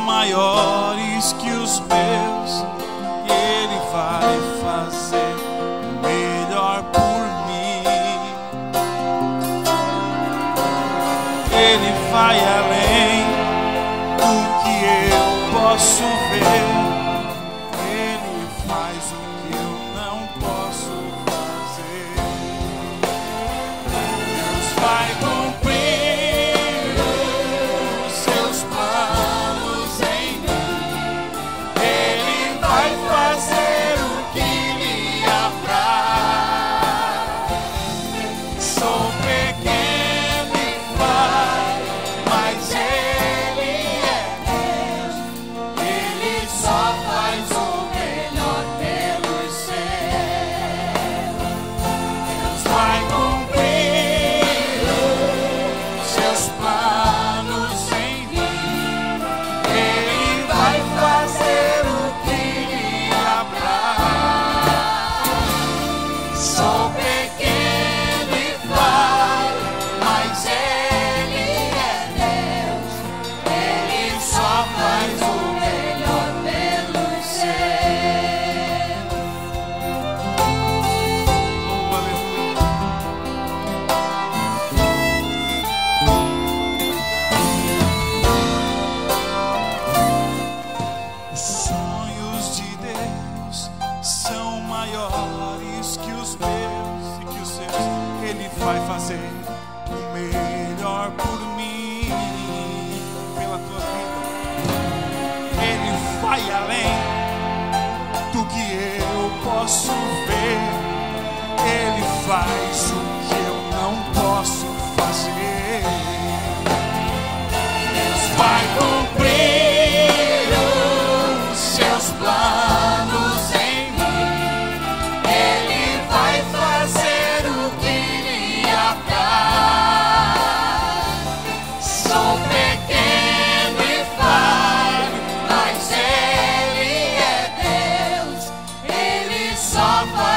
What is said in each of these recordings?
Maiores que os meus, e Ele vai fazer o melhor por mim. Ele vai além do que eu posso ver. Ele faz o que eu não posso fazer. Deus vai cumprir os seus planos em mim. Ele vai fazer o que lhe apraz. Sou pequeno e falho, mas Ele é Deus. Ele só faz o melhor pelos seus. Deus vai cumprir os seus planos em mim. Ele vai fazer o que lhe apraz. Sou pequeno e falho, mas Ele é Deus. Ele só faz o melhor pelos seus. Oh, aleluia. Os sonhos de Deus são maiores que os meus e que os seus. Ele vai fazer o melhor por mim, pela tua vida. Ele vai além do que eu posso ver. Ele faz o que eu não posso fazer. Deus vai cumprir os seus planos em mim. Ele vai fazer o que lhe apraz. Sou pequeno e falho, mas Ele é Deus. Ele só faz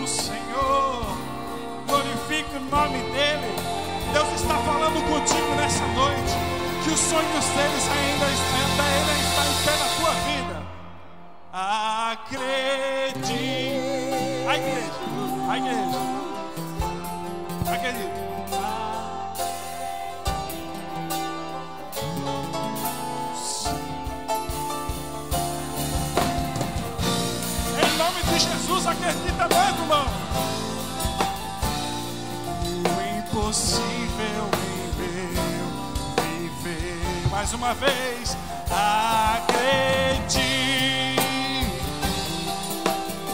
do Senhor. Glorifique o nome dele. Deus está falando contigo nessa noite, que os sonhos deles ainda está em pé na tua vida. Acredite. A igreja. Acredite. Em nome de Jesus, acredita mesmo, irmão. O impossível viveu. Mais uma vez, acredite.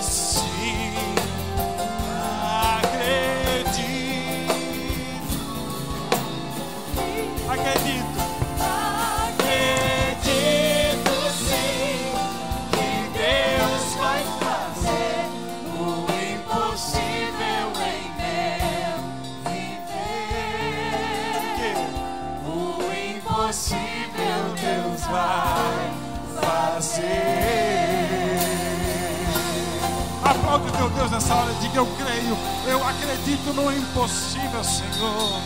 Sim, acredito. Acredito. Acredito sim que Deus vai fazer o impossível em meu viver. O impossível Deus vai fazer. Aplaude teu Deus nessa hora, diga: eu creio, eu acredito no impossível, Senhor.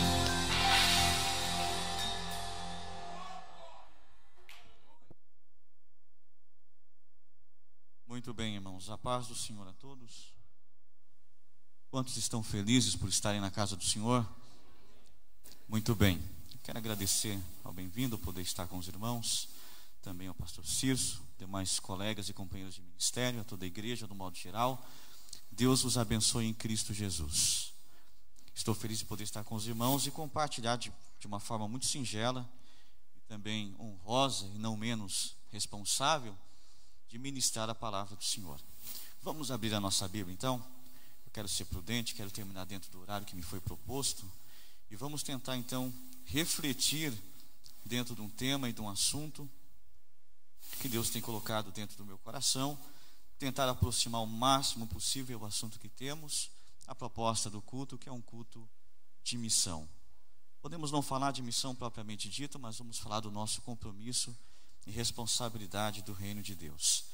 Muito bem, irmãos, a paz do Senhor a todos. Quantos estão felizes por estarem na casa do Senhor? Muito bem, quero agradecer ao bem-vindo, poder estar com os irmãos, também ao pastor Cirso, demais colegas e companheiros de ministério, a toda a igreja, no modo geral. Deus os abençoe em Cristo Jesus. Estou feliz de poder estar com os irmãos e compartilhar de uma forma muito singela e também honrosa e não menos responsável de ministrar a palavra do Senhor. Vamos abrir a nossa Bíblia então. Eu quero ser prudente, quero terminar dentro do horário que me foi proposto, e vamos tentar então refletir dentro de um tema e de um assunto que Deus tem colocado dentro do meu coração, tentar aproximar o máximo possível o assunto que temos, a proposta do culto, que é um culto de missão. Podemos não falar de missão propriamente dita, mas vamos falar do nosso compromisso e responsabilidade do reino de Deus.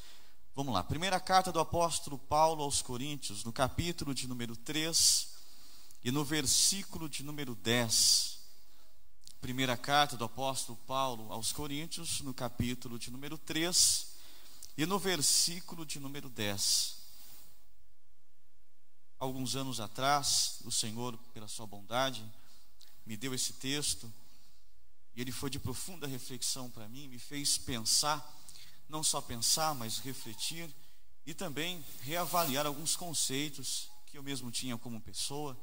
Vamos lá, primeira carta do apóstolo Paulo aos Coríntios, no capítulo de número 3 e no versículo de número 10. Primeira carta do apóstolo Paulo aos Coríntios, no capítulo de número 3 e no versículo de número 10. Alguns anos atrás, o Senhor, pela sua bondade, me deu esse texto, e ele foi de profunda reflexão para mim, me fez pensar, não só pensar, mas refletir, e também reavaliar alguns conceitos que eu mesmo tinha como pessoa,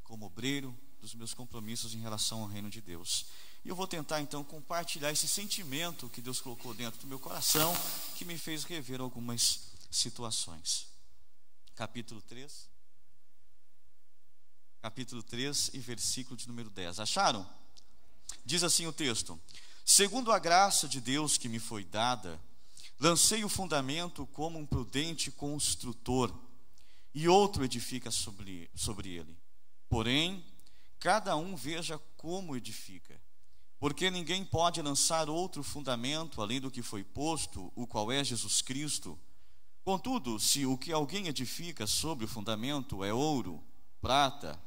como obreiro, dos meus compromissos em relação ao reino de Deus. E eu vou tentar então compartilhar esse sentimento que Deus colocou dentro do meu coração, que me fez rever algumas situações. Capítulo 3 e versículo de número 10. Acharam? Diz assim o texto: segundo a graça de Deus que me foi dada, lancei o fundamento como um prudente construtor, e outro edifica sobre ele. Porém, cada um veja como edifica, porque ninguém pode lançar outro fundamento além do que foi posto, o qual é Jesus Cristo. Contudo, se o que alguém edifica sobre o fundamento é ouro, prata,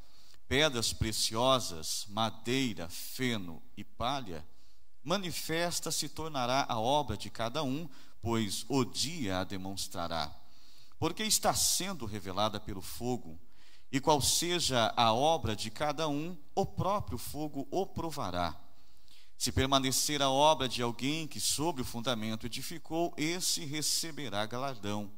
pedras preciosas, madeira, feno e palha, manifesta se tornará a obra de cada um, pois o dia a demonstrará, porque está sendo revelada pelo fogo, e qual seja a obra de cada um, o próprio fogo o provará. Se permanecer a obra de alguém que sobre o fundamento edificou, esse receberá galardão.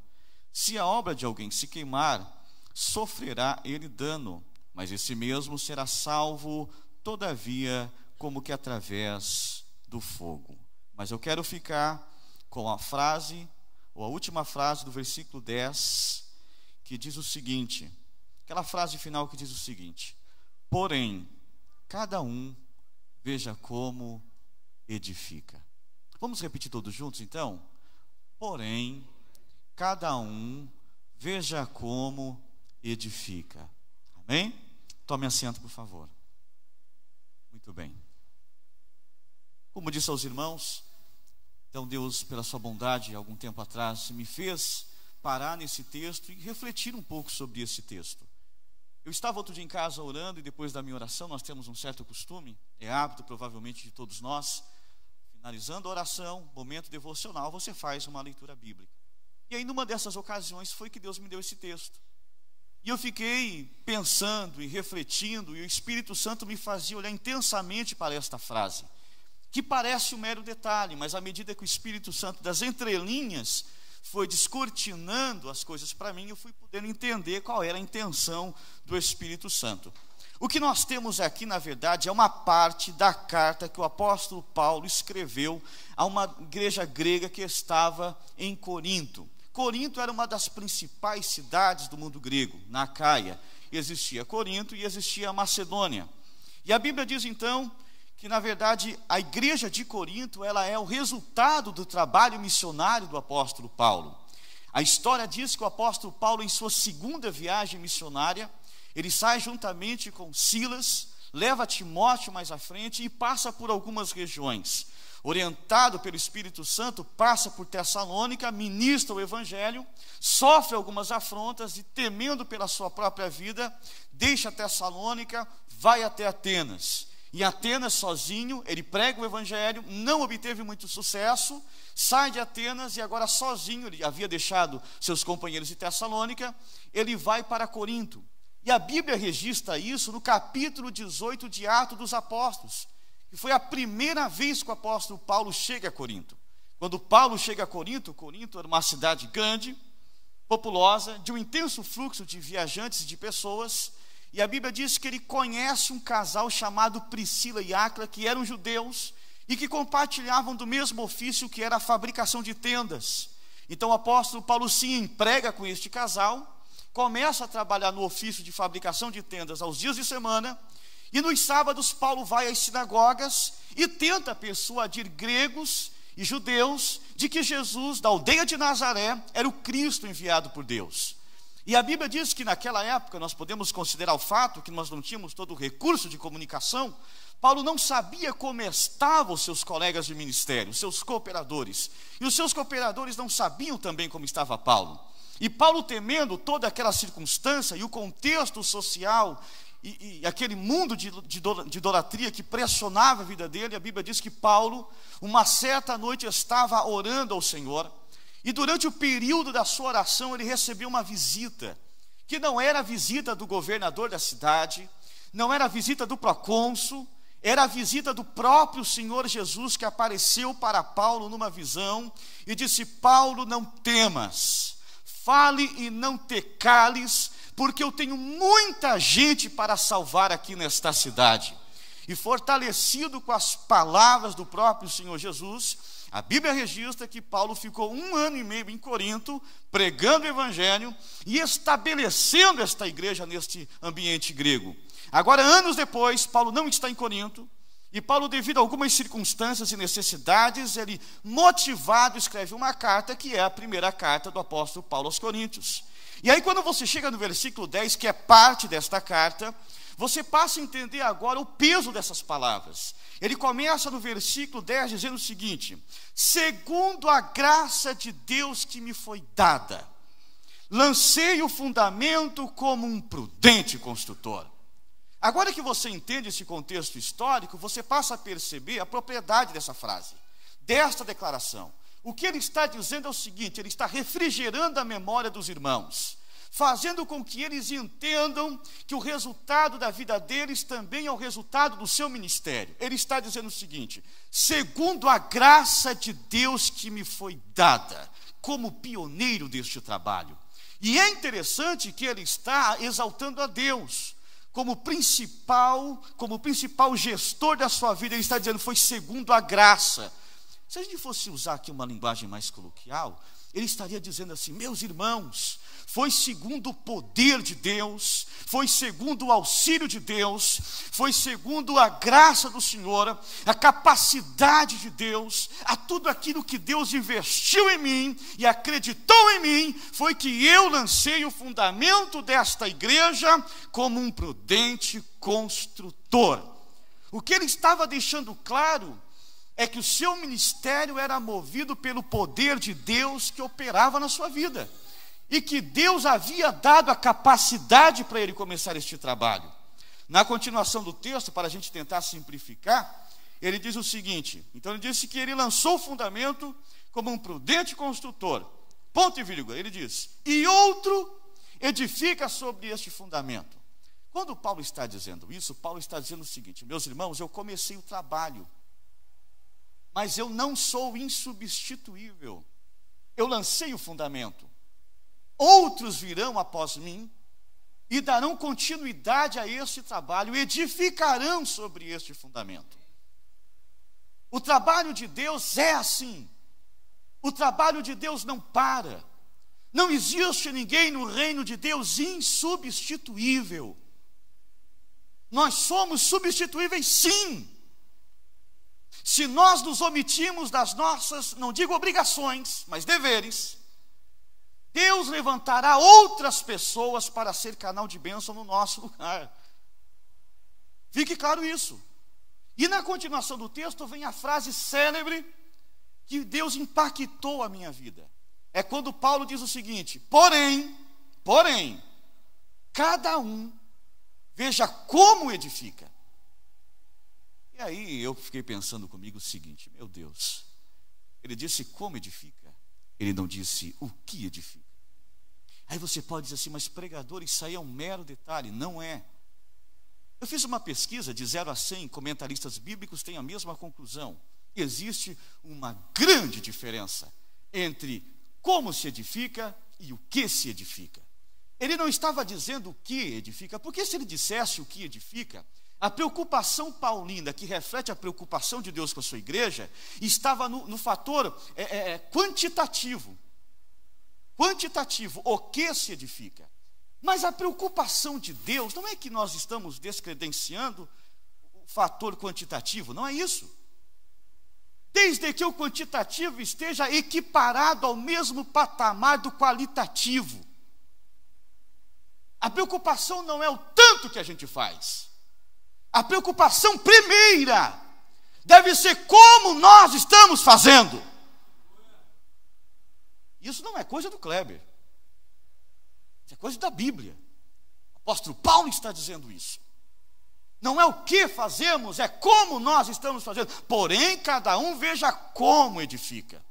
Se a obra de alguém se queimar, sofrerá ele dano, mas esse mesmo será salvo, todavia, como que através do fogo. Mas eu quero ficar com a frase, ou a última frase do versículo 10, que diz o seguinte, aquela frase final que diz o seguinte: porém, cada um veja como edifica. Vamos repetir todos juntos então? Porém, cada um veja como edifica. Amém? Tome assento, por favor. Muito bem. Como disse aos irmãos, então Deus, pela sua bondade, algum tempo atrás, me fez parar nesse texto e refletir um pouco sobre esse texto. Eu estava outro dia em casa orando, e depois da minha oração, nós temos um certo costume, é hábito provavelmente de todos nós, finalizando a oração, momento devocional, você faz uma leitura bíblica. E aí numa dessas ocasiões foi que Deus me deu esse texto. E eu fiquei pensando e refletindo, e o Espírito Santo me fazia olhar intensamente para esta frase, que parece um mero detalhe, mas à medida que o Espírito Santo das entrelinhas foi descortinando as coisas para mim, eu fui podendo entender qual era a intenção do Espírito Santo. O que nós temos aqui, na verdade, é uma parte da carta que o apóstolo Paulo escreveu a uma igreja grega que estava em Corinto. Corinto era uma das principais cidades do mundo grego. Na Acaia existia Corinto e existia a Macedônia. E a Bíblia diz então que, na verdade, a igreja de Corinto, ela é o resultado do trabalho missionário do apóstolo Paulo. A história diz que o apóstolo Paulo, em sua segunda viagem missionária, ele sai juntamente com Silas, leva Timóteo mais à frente e passa por algumas regiões. Orientado pelo Espírito Santo, passa por Tessalônica, ministra o evangelho, sofre algumas afrontas e, temendo pela sua própria vida, deixa Tessalônica, vai até Atenas. Em Atenas, sozinho, ele prega o evangelho, não obteve muito sucesso, sai de Atenas e agora sozinho, ele havia deixado seus companheiros de Tessalônica, ele vai para Corinto. E a Bíblia registra isso no capítulo 18 de Atos dos Apóstolos, que foi a primeira vez que o apóstolo Paulo chega a Corinto. Quando Paulo chega a Corinto, Corinto era uma cidade grande, populosa, de um intenso fluxo de viajantes e de pessoas, e a Bíblia diz que ele conhece um casal chamado Priscila e Áquila, que eram judeus e que compartilhavam do mesmo ofício, que era a fabricação de tendas. Então o apóstolo Paulo se emprega com este casal, começa a trabalhar no ofício de fabricação de tendas aos dias de semana, e nos sábados Paulo vai às sinagogas e tenta persuadir gregos e judeus de que Jesus, da aldeia de Nazaré, era o Cristo enviado por Deus. E a Bíblia diz que naquela época, nós podemos considerar o fato que nós não tínhamos todo o recurso de comunicação, Paulo não sabia como estavam os seus colegas de ministério, os seus cooperadores. E os seus cooperadores não sabiam também como estava Paulo. E Paulo, temendo toda aquela circunstância e o contexto social e aquele mundo de idolatria que pressionava a vida dele, a Bíblia diz que Paulo, uma certa noite, estava orando ao Senhor. E durante o período da sua oração, ele recebeu uma visita, que não era a visita do governador da cidade, não era a visita do procônsul, era a visita do próprio Senhor Jesus, que apareceu para Paulo numa visão e disse: Paulo, não temas, fale e não te cales, porque eu tenho muita gente para salvar aqui nesta cidade. E fortalecido com as palavras do próprio Senhor Jesus, a Bíblia registra que Paulo ficou 1 ano e meio em Corinto, pregando o evangelho e estabelecendo esta igreja neste ambiente grego. Agora, anos depois, Paulo não está em Corinto, e Paulo, devido a algumas circunstâncias e necessidades, ele, motivado, escreve uma carta, que é a primeira carta do apóstolo Paulo aos Coríntios. E aí, quando você chega no versículo 10, que é parte desta carta, você passa a entender agora o peso dessas palavras. Ele começa no versículo 10 dizendo o seguinte: segundo a graça de Deus que me foi dada, lancei o fundamento como um prudente construtor. Agora que você entende esse contexto histórico, você passa a perceber a propriedade dessa frase, desta declaração. O que ele está dizendo é o seguinte: ele está refrigerando a memória dos irmãos, fazendo com que eles entendam que o resultado da vida deles também é o resultado do seu ministério. Ele está dizendo o seguinte: segundo a graça de Deus que me foi dada, como pioneiro deste trabalho. E é interessante que ele está exaltando a Deus como principal gestor da sua vida. Ele está dizendo: foi segundo a graça. Se a gente fosse usar aqui uma linguagem mais coloquial, ele estaria dizendo assim: meus irmãos, foi segundo o poder de Deus, foi segundo o auxílio de Deus, foi segundo a graça do Senhor, a capacidade de Deus, a tudo aquilo que Deus investiu em mim e acreditou em mim, foi que eu lancei o fundamento desta igreja como um prudente construtor. O que ele estava deixando claro é que o seu ministério era movido pelo poder de Deus que operava na sua vida. e que Deus havia dado a capacidade para ele começar este trabalho. Na continuação do texto, para a gente tentar simplificar, ele diz o seguinte: então ele disse que ele lançou o fundamento como um prudente construtor, ponto e vírgula, ele diz, e outro edifica sobre este fundamento. Quando Paulo está dizendo isso, Paulo está dizendo o seguinte: meus irmãos, eu comecei o trabalho, mas eu não sou insubstituível. Eu lancei o fundamento. Outros virão após mim e darão continuidade a este trabalho, edificarão sobre este fundamento. O trabalho de Deus é assim. O trabalho de Deus não para. Não existe ninguém no reino de Deus insubstituível. Nós somos substituíveis, sim. Se nós nos omitimos das nossas, não digo obrigações, mas deveres, Deus levantará outras pessoas para ser canal de bênção no nosso lugar. Fique claro isso. E na continuação do texto vem a frase célebre que Deus impactou a minha vida. É quando Paulo diz o seguinte: porém, cada um veja como edifica. E aí eu fiquei pensando comigo o seguinte: meu Deus, ele disse como edifica, ele não disse o que edifica. Aí você pode dizer assim: mas pregador, isso aí é um mero detalhe. Não é. Eu fiz uma pesquisa de 0 a 100 comentaristas bíblicos têm a mesma conclusão. Existe uma grande diferença entre como se edifica e o que se edifica. Ele não estava dizendo o que edifica, porque se ele dissesse o que edifica, a preocupação paulina, que reflete a preocupação de Deus com a sua igreja, estava no fator quantitativo. Quantitativo, o que se edifica. Mas a preocupação de Deus não é que nós estamos descredenciando o fator quantitativo, não é isso. Desde que o quantitativo esteja equiparado ao mesmo patamar do qualitativo. A preocupação não é o tanto que a gente faz. A preocupação primeira deve ser como nós estamos fazendo. Isso não é coisa do Kleber. Isso é coisa da Bíblia. O apóstolo Paulo está dizendo isso. Não é o que fazemos, é como nós estamos fazendo. Porém, cada um veja como edifica.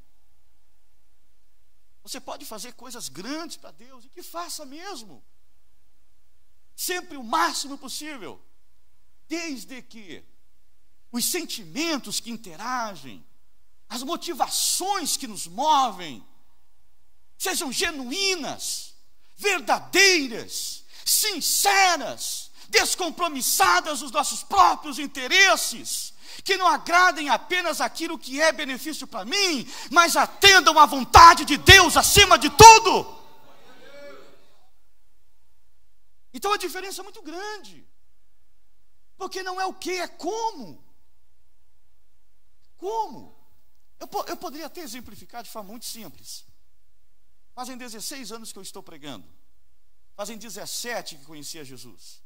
Você pode fazer coisas grandes para Deus, e que faça mesmo. Sempre o máximo possível. Desde que os sentimentos que interagem, as motivações que nos movem, sejam genuínas, verdadeiras, sinceras, descompromissadas dos nossos próprios interesses, que não agradem apenas aquilo que é benefício para mim, mas atendam à vontade de Deus acima de tudo. Então a diferença é muito grande, porque não é o que, é como. Como? Eu poderia até exemplificar de forma muito simples. Fazem 16 anos que eu estou pregando. Fazem 17 que conhecia Jesus.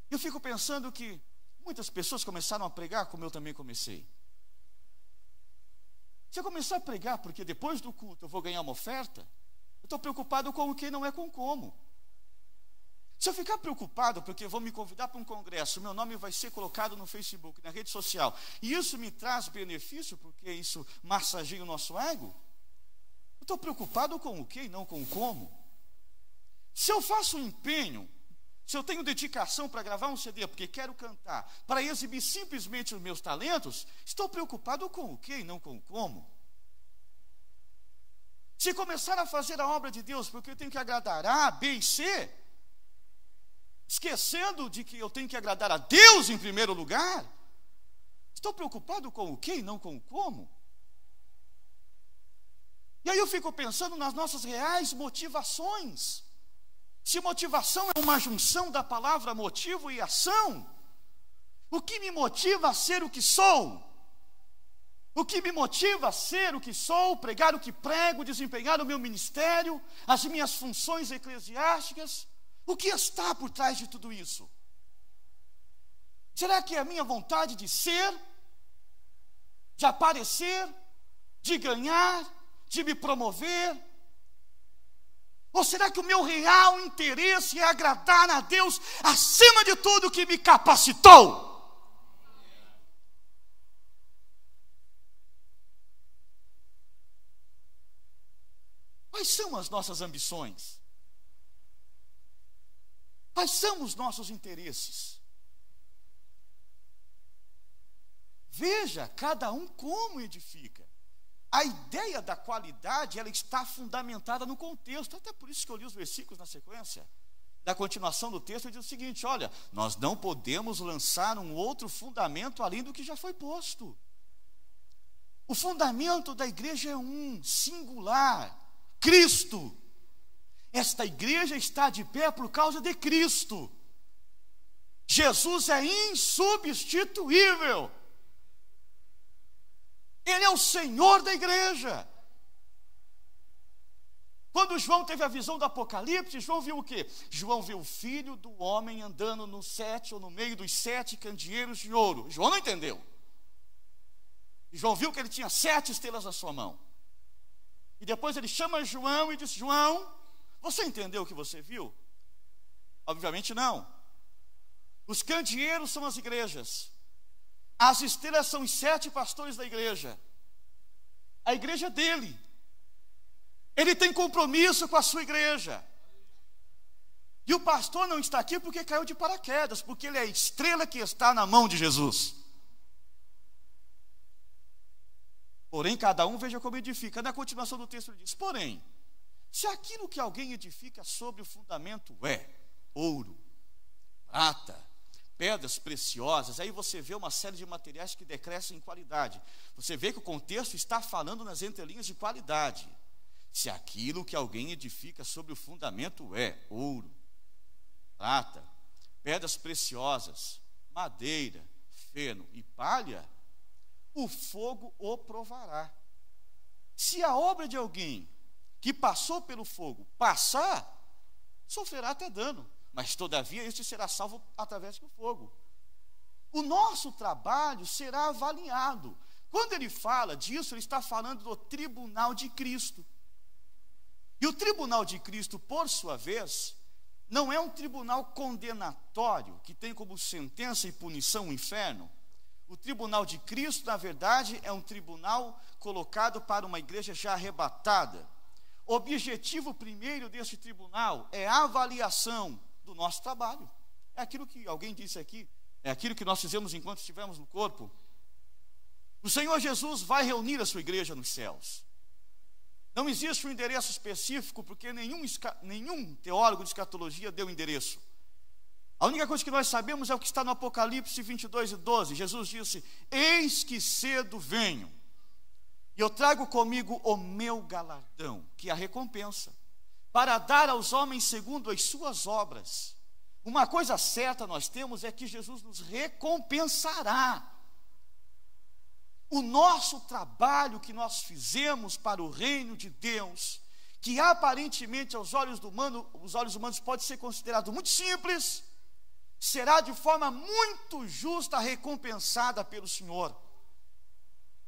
Eu fico pensando que muitas pessoas começaram a pregar como eu também comecei. Se eu começar a pregar porque depois do culto eu vou ganhar uma oferta, eu estou preocupado com o que, não é com como. Se eu ficar preocupado porque vão me convidar para um congresso, meu nome vai ser colocado no Facebook, na rede social, e isso me traz benefício porque isso massageia o nosso ego, eu estou preocupado com o que e não com o como. Se eu faço um empenho, se eu tenho dedicação para gravar um CD porque quero cantar, para exibir simplesmente os meus talentos, estou preocupado com o que e não com o como. Se começar a fazer a obra de Deus porque eu tenho que agradar A, B e C, esquecendo de que eu tenho que agradar a Deus em primeiro lugar, estou preocupado com o que e não com o como. E aí eu fico pensando nas nossas reais motivações. Se motivação é uma junção da palavra motivo e ação, o que me motiva a ser o que sou? O que me motiva a ser o que sou, pregar o que prego, desempenhar o meu ministério, as minhas funções eclesiásticas? O que está por trás de tudo isso? Será que é a minha vontade de ser, de aparecer, de ganhar, de me promover, Ou será que o meu real interesse é agradar a Deus acima de tudo que me capacitou? Quais são as nossas ambições? Quais são os nossos interesses? Veja, cada um como edifica. A ideia da qualidade, ela está fundamentada no contexto. Até por isso que eu li os versículos na sequência. Da continuação do texto, ele diz o seguinte: olha, nós não podemos lançar um outro fundamento além do que já foi posto. O fundamento da igreja é um, singular, Cristo. Esta igreja está de pé por causa de Cristo. Jesus é insubstituível. Ele é o Senhor da igreja. Quando João teve a visão do Apocalipse, João viu o quê? João viu o filho do homem andando no meio dos 7 candeeiros de ouro. João não entendeu. João viu que ele tinha 7 estrelas na sua mão. E depois ele chama João e diz: João, você entendeu o que você viu? Obviamente não. Os candeeiros são as igrejas. As estrelas são os 7 pastores da igreja. A igreja é dele. Ele tem compromisso com a sua igreja. E o pastor não está aqui porque caiu de paraquedas, porque ele é a estrela que está na mão de Jesus. Porém, cada um veja como edifica. Na continuação do texto ele diz: porém, se aquilo que alguém edifica sobre o fundamento é ouro, prata, pedras preciosas, aí você vê uma série de materiais que decrescem em qualidade. Você vê que o contexto está falando nas entrelinhas de qualidade. Se aquilo que alguém edifica sobre o fundamento é ouro, prata, pedras preciosas, madeira, feno e palha, o fogo o provará. Se a obra de alguém que passou pelo fogo passar, sofrerá até dano, mas todavia este será salvo através do fogo. O nosso trabalho será avaliado. Quando ele fala disso, ele está falando do tribunal de Cristo. E o tribunal de Cristo, por sua vez, não é um tribunal condenatório, que tem como sentença e punição o inferno. O tribunal de Cristo, na verdade, é um tribunal colocado para uma igreja já arrebatada. O objetivo primeiro deste tribunal é a avaliação do nosso trabalho. É aquilo que alguém disse aqui, é aquilo que nós fizemos enquanto estivemos no corpo. O Senhor Jesus vai reunir a sua igreja nos céus. Não existe um endereço específico, porque nenhum teólogo de escatologia deu endereço. A única coisa que nós sabemos é o que está no Apocalipse 22:12. Jesus disse: eis que cedo venho, e eu trago comigo o meu galardão, que é a recompensa, para dar aos homens segundo as suas obras. Uma coisa certa nós temos é que Jesus nos recompensará. O nosso trabalho que nós fizemos para o reino de Deus, que aparentemente aos olhos humanos pode ser considerado muito simples, será de forma muito justa recompensada pelo Senhor.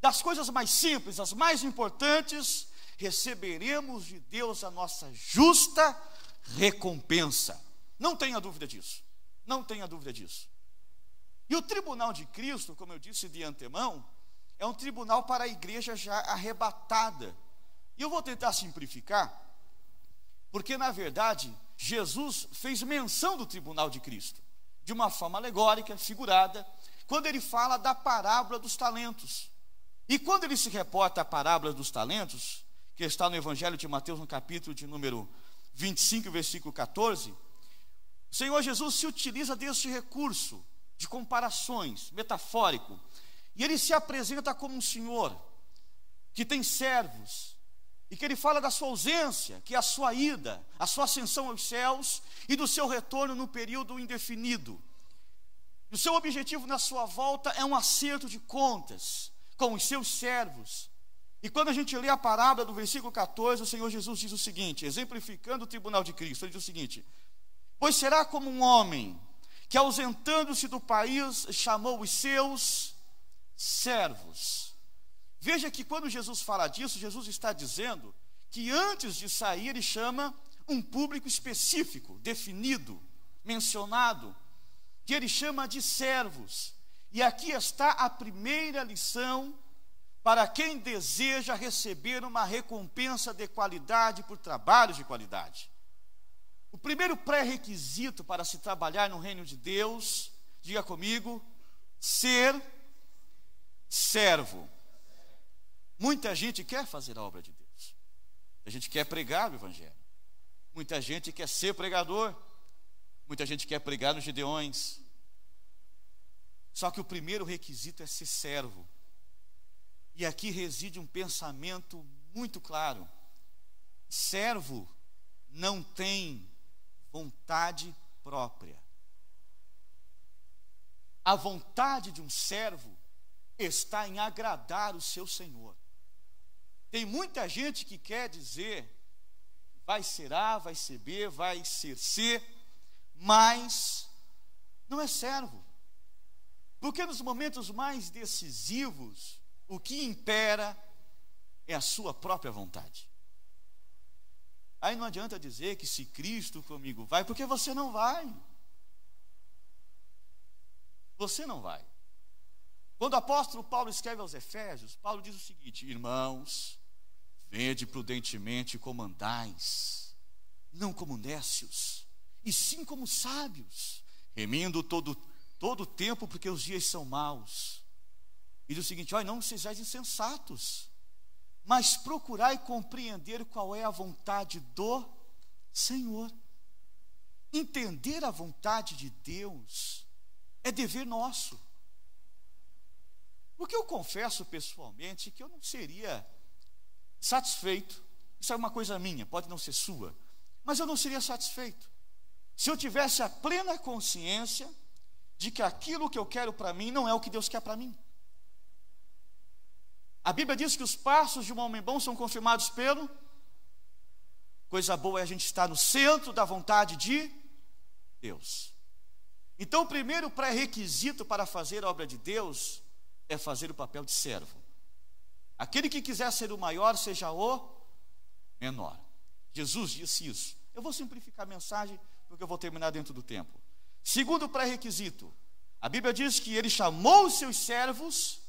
Das coisas mais simples, as mais importantes, receberemos de Deus a nossa justa recompensa. Não tenha dúvida disso. Não tenha dúvida disso. E o tribunal de Cristo, como eu disse de antemão, é um tribunal para a igreja já arrebatada. E eu vou tentar simplificar, porque na verdade Jesus fez menção do tribunal de Cristo, de uma forma alegórica, figurada, quando ele fala da parábola dos talentos. E quando ele se reporta à parábola dos talentos, que está no Evangelho de Mateus, no capítulo de número 25, versículo 14, o Senhor Jesus se utiliza deste recurso de comparações, metafórico, e ele se apresenta como um senhor que tem servos, e que ele fala da sua ausência, que é a sua ida, a sua ascensão aos céus, e do seu retorno no período indefinido. E o seu objetivo na sua volta é um acerto de contas com os seus servos. E quando a gente lê a parábola do versículo 14, o Senhor Jesus diz o seguinte, exemplificando o tribunal de Cristo, ele diz o seguinte: pois será como um homem que, ausentando-se do país, chamou os seus servos. Veja que quando Jesus fala disso, Jesus está dizendo que antes de sair ele chama um público específico, definido, mencionado, que ele chama de servos. E aqui está a primeira lição para quem deseja receber uma recompensa de qualidade por trabalhos de qualidade. O primeiro pré-requisito para se trabalhar no reino de Deus, diga comigo, ser servo. Muita gente quer fazer a obra de Deus. A gente quer pregar o evangelho. Muita gente quer ser pregador. Muita gente quer pregar nos Gideões. Só que o primeiro requisito é ser servo. E aqui reside um pensamento muito claro. Servo não tem vontade própria. A vontade de um servo está em agradar o seu Senhor. Tem muita gente que quer dizer vai ser A, vai ser B, vai ser C, mas não é servo. Porque nos momentos mais decisivos, o que impera é a sua própria vontade. Aí não adianta dizer que se Cristo comigo vai, porque você não vai. Você não vai. Quando o apóstolo Paulo escreve aos Efésios, Paulo diz o seguinte: irmãos, vede prudentemente como andais, não como nécios, e sim como sábios, remindo todo o tempo, porque os dias são maus. E diz o seguinte: olha, não sejais insensatos, mas procurai compreender qual é a vontade do Senhor. Entender a vontade de Deus é dever nosso. Porque eu confesso pessoalmente que eu não seria satisfeito. Isso é uma coisa minha, pode não ser sua, mas eu não seria satisfeito se eu tivesse a plena consciência de que aquilo que eu quero para mim não é o que Deus quer para mim. A Bíblia diz que os passos de um homem bom são confirmados pelo... Coisa boa é a gente estar no centro da vontade de Deus. Então o primeiro pré-requisito para fazer a obra de Deus é fazer o papel de servo. Aquele que quiser ser o maior, seja o menor. Jesus disse isso. Eu vou simplificar a mensagem, porque eu vou terminar dentro do tempo. Segundo pré-requisito, a Bíblia diz que ele chamou os seus servos,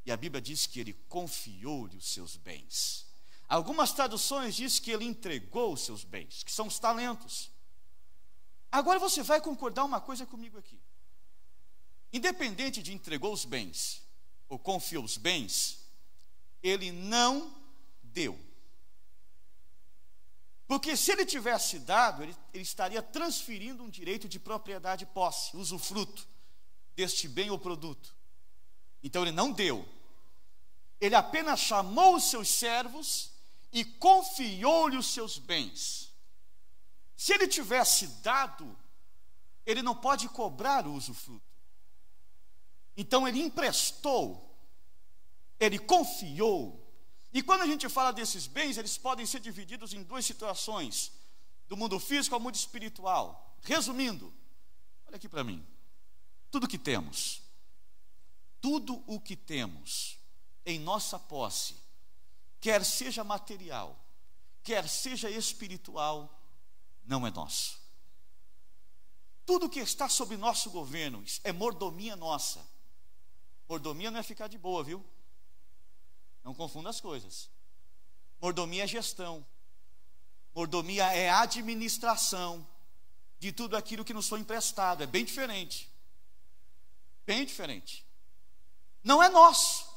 e a Bíblia diz que ele confiou-lhe os seus bens. Algumas traduções dizem que ele entregou os seus bens, que são os talentos. Agora você vai concordar uma coisa comigo aqui. Independente de entregou os bens ou confiou os bens, ele não deu. Porque se ele tivesse dado, ele estaria transferindo um direito de propriedade e posse, usufruto deste bem ou produto. Então ele não deu. Ele apenas chamou os seus servos e confiou-lhe os seus bens. Se ele tivesse dado, ele não pode cobrar o usufruto. Então ele emprestou, ele confiou. E quando a gente fala desses bens, eles podem ser divididos em duas situações: do mundo físico ao mundo espiritual. Resumindo, olha aqui para mim. Tudo o que temos em nossa posse, quer seja material, quer seja espiritual, não é nosso. Tudo que está sob nosso governo é mordomia nossa. Mordomia não é ficar de boa, viu? Não confunda as coisas. Mordomia é gestão. Mordomia é administração de tudo aquilo que nos foi emprestado. É bem diferente. Bem diferente. Não é nosso.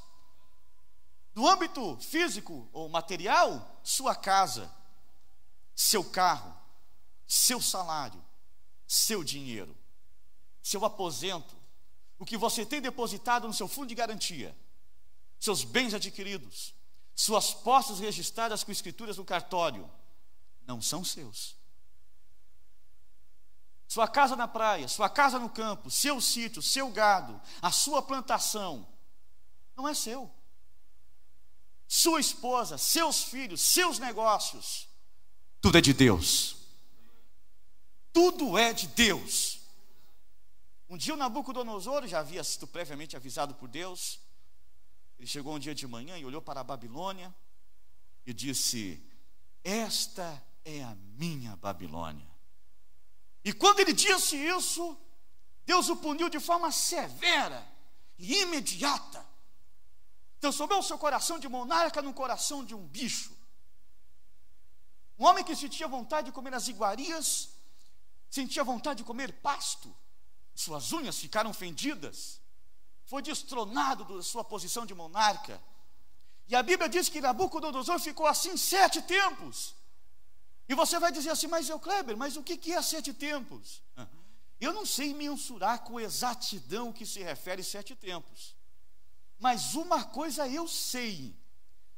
No âmbito físico ou material, sua casa, seu carro, seu salário, seu dinheiro, seu aposento, o que você tem depositado no seu fundo de garantia, seus bens adquiridos, suas posses registradas com escrituras no cartório, não são seus. Sua casa na praia, sua casa no campo, seu sítio, seu gado, a sua plantação, não é seu. Sua esposa, seus filhos, seus negócios, tudo é de Deus. Tudo é de Deus. Um dia o Nabucodonosor, já havia sido previamente avisado por Deus, ele chegou um dia de manhã e olhou para a Babilônia e disse: esta é a minha Babilônia. E quando ele disse isso, Deus o puniu de forma severa e imediata. Transformou o seu coração de monarca num coração de um bicho. Um homem que sentia vontade de comer as iguarias, sentia vontade de comer pasto, suas unhas ficaram fendidas, foi destronado da sua posição de monarca. E a Bíblia diz que Nabucodonosor ficou assim 7 tempos. E você vai dizer assim, mas Kleber, mas o que é 7 tempos? Eu não sei mensurar com exatidão o que se refere 7 tempos. Mas uma coisa eu sei: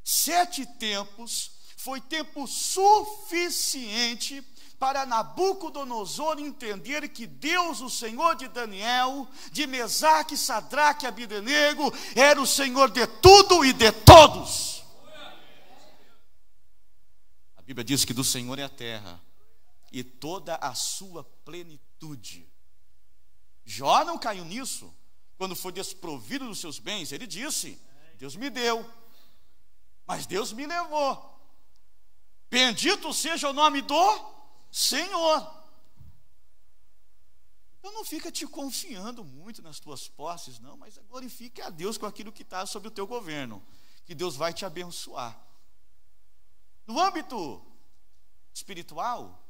7 tempos foi tempo suficiente para Nabucodonosor entender que Deus, o Senhor de Daniel, de Mesaque, Sadraque e Abdenego, era o Senhor de tudo e de todos. A Bíblia diz que do Senhor é a terra e toda a sua plenitude. Jó não caiu nisso. Quando foi desprovido dos seus bens, ele disse: Deus me deu, mas Deus me levou. Bendito seja o nome do Senhor. Então não fica te confiando muito nas tuas posses, não, mas glorifique a Deus com aquilo que está sobre o teu governo, que Deus vai te abençoar. No âmbito espiritual,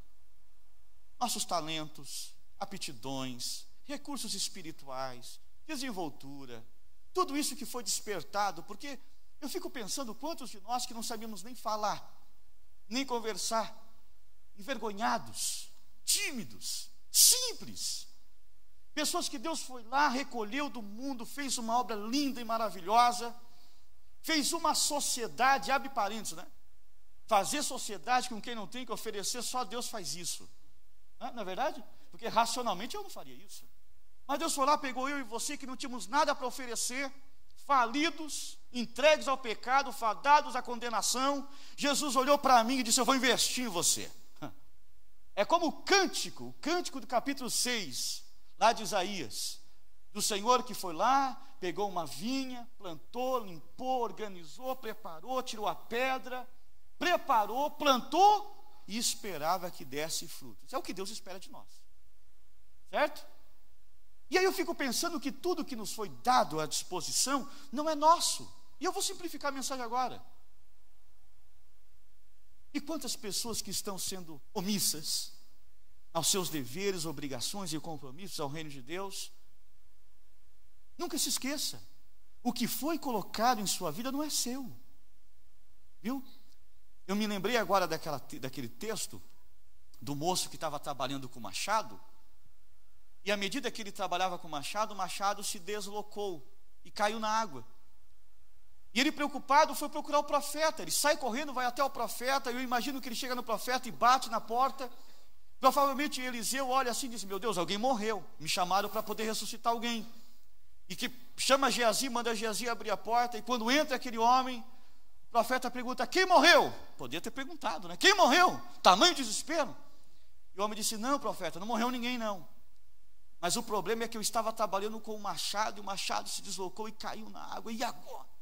nossos talentos, aptidões, recursos espirituais, desenvoltura, tudo isso que foi despertado, porque eu fico pensando quantos de nós que não sabíamos nem falar, nem conversar, envergonhados, tímidos, simples, pessoas que Deus foi lá, recolheu do mundo, fez uma obra linda e maravilhosa, fez uma sociedade, abre parênteses, né? Fazer sociedade com quem não tem que oferecer, só Deus faz isso, não é verdade? Porque racionalmente eu não faria isso. Mas Deus foi lá, pegou eu e você que não tínhamos nada para oferecer, falidos, entregues ao pecado, fadados à condenação. Jesus olhou para mim e disse: eu vou investir em você. É como o cântico do capítulo 6, lá de Isaías, do Senhor que foi lá, pegou uma vinha, plantou, limpou, organizou, preparou, tirou a pedra, preparou, plantou e esperava que desse frutos. É o que Deus espera de nós, certo? E aí eu fico pensando que tudo que nos foi dado à disposição não é nosso. E eu vou simplificar a mensagem agora. E quantas pessoas que estão sendo omissas aos seus deveres, obrigações e compromissos ao reino de Deus? Nunca se esqueça, o que foi colocado em sua vida não é seu. Viu? Eu me lembrei agora daquele texto do moço que estava trabalhando com o machado. E à medida que ele trabalhava com o machado se deslocou e caiu na água. E ele, preocupado, foi procurar o profeta. Ele sai correndo, vai até o profeta. Eu imagino que ele chega no profeta e bate na porta. Provavelmente Eliseu olha assim e diz: meu Deus, alguém morreu, me chamaram para poder ressuscitar alguém. E que chama Geazi, manda Geazi abrir a porta. E quando entra aquele homem, o profeta pergunta: quem morreu? Podia ter perguntado, né? Quem morreu? Tamanho desespero. E o homem disse: não, profeta, não morreu ninguém não. Mas o problema é que eu estava trabalhando com o machado, e o machado se deslocou e caiu na água. E agora?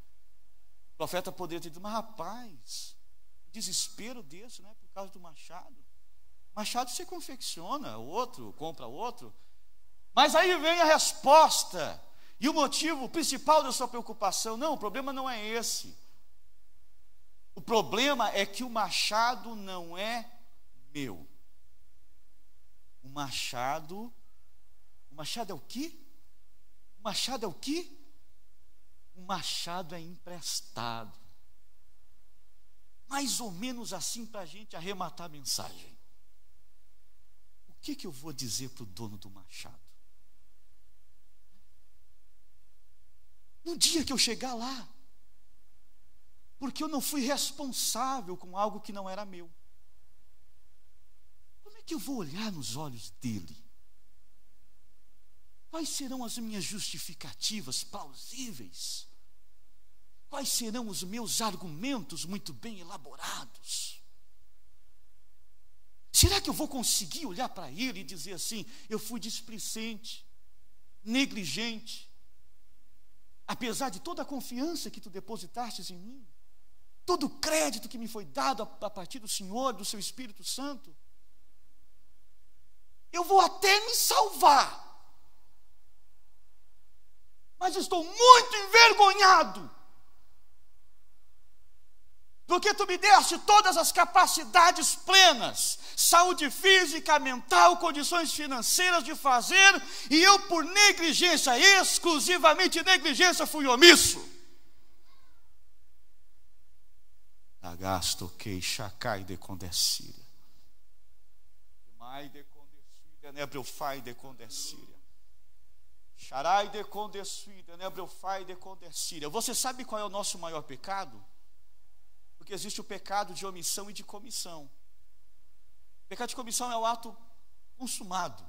O profeta poderia ter dito: mas rapaz, desespero desse, né? Por causa do machado. Machado você confecciona, outro, compra outro. Mas aí vem a resposta. E o motivo principal da sua preocupação: não, o problema não é esse. O problema é que o machado não é meu. O machado é o quê? O machado é o quê? O machado é emprestado. Mais ou menos assim para a gente arrematar a mensagem. O que eu vou dizer para o dono do machado? No dia que eu chegar lá, porque eu não fui responsável com algo que não era meu, como é que eu vou olhar nos olhos dele? Quais serão as minhas justificativas plausíveis? Quais serão os meus argumentos muito bem elaborados? Será que eu vou conseguir olhar para ele e dizer assim: eu fui displicente, negligente, apesar de toda a confiança que tu depositastes em mim? todo o crédito que me foi dado a partir do Senhor, do seu Espírito Santo. Eu vou até me salvar, mas estou muito envergonhado, porque tu me deste todas as capacidades plenas, saúde física, mental, condições financeiras de fazer, e eu, por negligência, exclusivamente negligência, fui omisso. Agasto que chacai de condecíria. Mai de condecíria, nebrofai de condecíria. Charai de condecíria, nebrofai de condecíria. Você sabe qual é o nosso maior pecado? Porque existe o pecado de omissão e de comissão. O pecado de comissão é o ato consumado.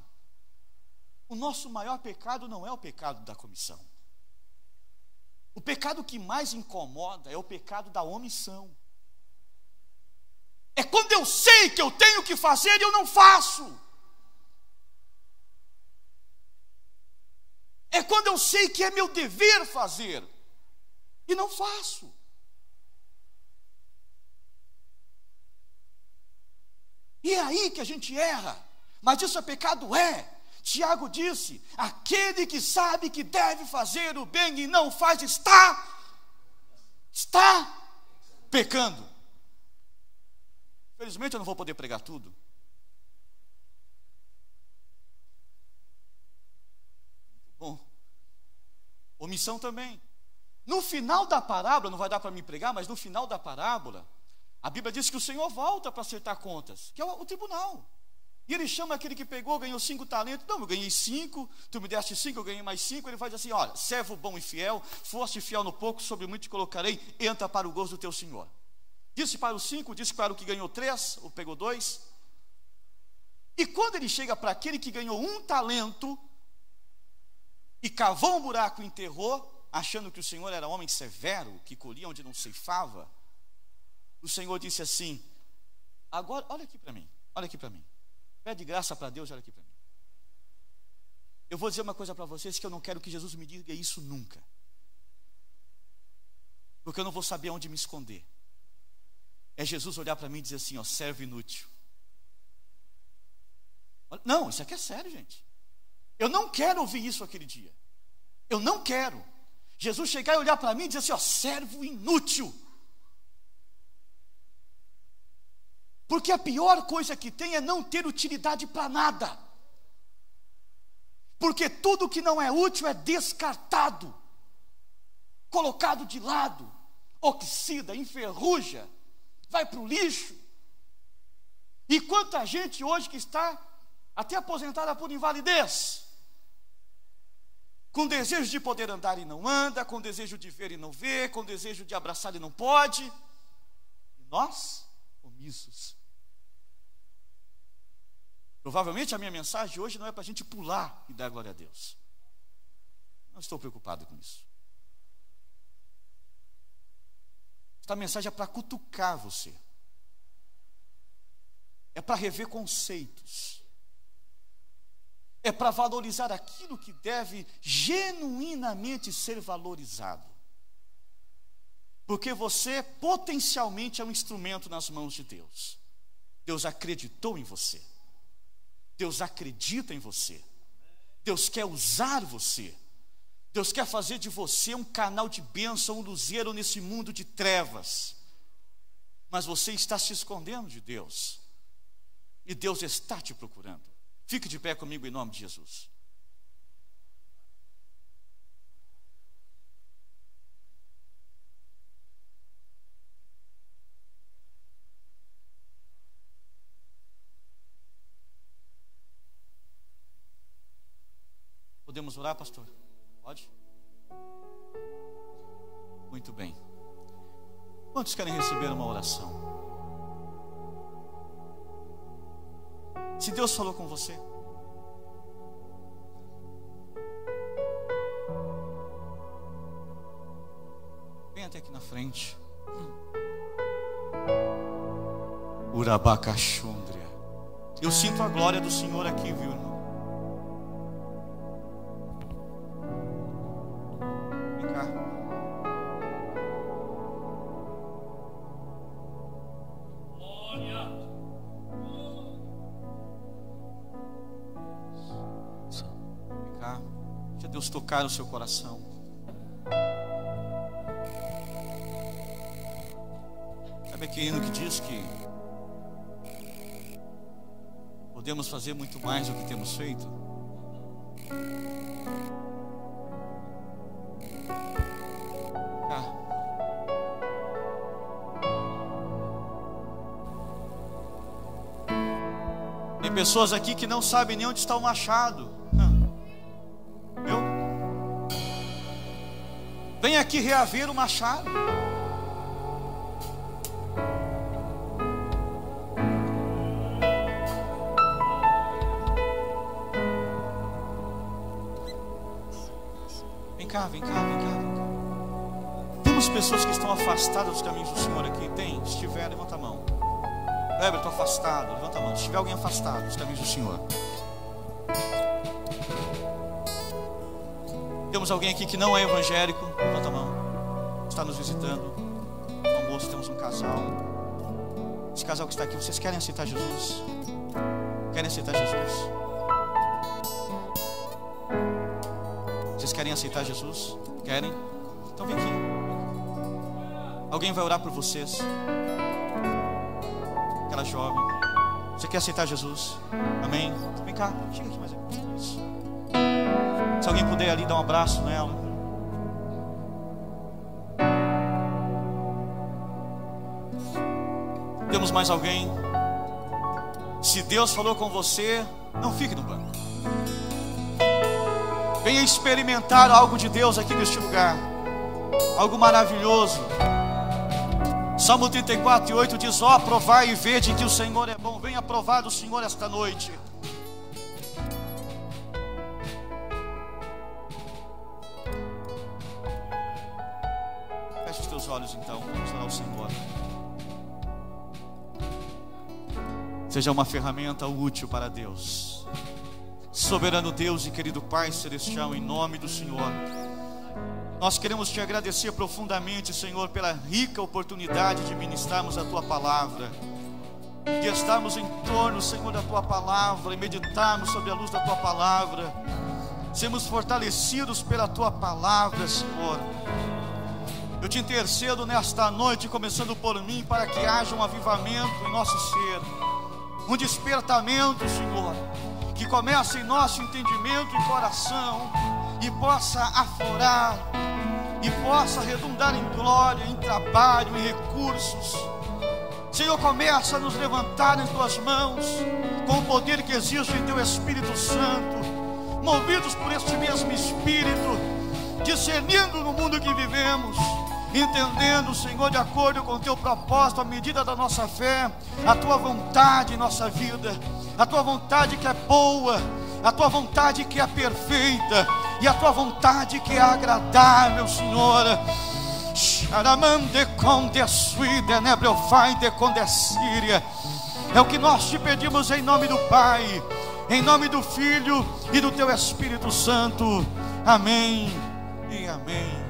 O nosso maior pecado não é o pecado da comissão. O pecado que mais incomoda é o pecado da omissão. É quando eu sei que eu tenho que fazer e eu não faço. É quando eu sei que é meu dever fazer e não faço. E é aí que a gente erra. Mas isso é pecado? É. Tiago disse: aquele que sabe que deve fazer o bem e não faz, está pecando. Infelizmente eu não vou poder pregar tudo. Muito bom. Omissão também. No final da parábola, não vai dar para me pregar, mas no final da parábola, a Bíblia diz que o Senhor volta para acertar contas, que é o tribunal. E ele chama aquele que pegou, ganhou 5 talentos. Não, eu ganhei 5, tu me deste 5, eu ganhei mais 5. Ele faz assim: olha, servo bom e fiel, foste fiel no pouco, sobre muito te colocarei, entra para o gozo do teu Senhor. Disse para os 5, disse para o que ganhou 3, ou pegou 2. E quando ele chega para aquele que ganhou 1 talento, e cavou um buraco e enterrou, achando que o Senhor era homem severo, que colhia onde não ceifava, o Senhor disse assim: agora, olha aqui para mim, olha aqui para mim. Pede graça para Deus, olha aqui para mim. Eu vou dizer uma coisa para vocês, que eu não quero que Jesus me diga isso nunca. Porque eu não vou saber onde me esconder. É Jesus olhar para mim e dizer assim: ó, servo inútil. Não, isso aqui é sério, gente. Eu não quero ouvir isso aquele dia. Eu não quero. Jesus chegar e olhar para mim e dizer assim: ó, servo inútil. Porque a pior coisa que tem é não ter utilidade para nada. Porque tudo que não é útil é descartado, colocado de lado, oxida, enferruja, vai para o lixo. E quanta gente hoje que está até aposentada por invalidez, com desejo de poder andar e não anda, com desejo de ver e não vê, com desejo de abraçar e não pode. E nós, omissos. Provavelmente a minha mensagem hoje não é para a gente pular e dar glória a Deus. Não estou preocupado com isso. Esta mensagem é para cutucar você. É para rever conceitos. É para valorizar aquilo que deve genuinamente ser valorizado. Porque você potencialmente é um instrumento nas mãos de Deus. Deus acreditou em você. Deus acredita em você. Deus quer usar você. Deus quer fazer de você um canal de bênção, um luzeiro nesse mundo de trevas. Mas você está se escondendo de Deus. E Deus está te procurando. Fique de pé comigo em nome de Jesus. Podemos orar, pastor? Pode? Muito bem. Quantos querem receber uma oração? Se Deus falou com você, vem até aqui na frente. Urabacachundria. Eu sinto a glória do Senhor aqui, viu, irmão? Vem cá. Deixa Deus tocar no seu coração. Sabe aquele hino que diz que podemos fazer muito mais do que temos feito? Tem pessoas aqui que não sabem nem onde está o machado. Vem aqui reaver o machado. Vem cá, vem cá, vem cá, vem cá. Temos pessoas que estão afastadas dos caminhos do Senhor aqui? Tem? Se estiver, levanta a mão. Weber, estou afastado. Levanta a mão. Se tiver alguém afastado dos caminhos do Senhor. Temos alguém aqui que não é evangélico? Levanta a mão. Está nos visitando. No almoço temos um casal. Esse casal que está aqui, vocês querem aceitar Jesus? Querem aceitar Jesus? Vocês querem aceitar Jesus? Querem? Então vem aqui. Alguém vai orar por vocês. Aquela jovem. Você quer aceitar Jesus? Amém? Então vem cá. Chega aqui mais aqui. Isso. Se alguém puder ali dar um abraço nela. Temos mais alguém? Se Deus falou com você, não fique no banco. Venha experimentar algo de Deus aqui neste lugar. Algo maravilhoso. Salmo 34:8 diz: ó, provai e vede que o Senhor é bom. Venha provar do Senhor esta noite. Feche os teus olhos então, vamos orar ao Senhor. Seja uma ferramenta útil para Deus. Soberano Deus e querido Pai Celestial, em nome do Senhor, nós queremos te agradecer profundamente, Senhor, pela rica oportunidade de ministrarmos a Tua Palavra, de estarmos em torno, Senhor, da Tua Palavra e meditarmos sobre a luz da Tua Palavra, sermos fortalecidos pela Tua Palavra, Senhor. Eu te intercedo nesta noite, começando por mim, para que haja um avivamento em nosso ser, um despertamento, Senhor, que comece em nosso entendimento e coração e possa aflorar e possa redundar em glória, em trabalho, em recursos. Senhor, começa a nos levantar em Tuas mãos com o poder que existe em Teu Espírito Santo, movidos por este mesmo Espírito, discernindo no mundo que vivemos, entendendo, Senhor, de acordo com o Teu propósito, à medida da nossa fé, a Tua vontade em nossa vida, a Tua vontade que é boa, a Tua vontade que é perfeita e a Tua vontade que é agradável, Senhor. É o que nós te pedimos em nome do Pai, em nome do Filho e do Teu Espírito Santo. Amém e amém.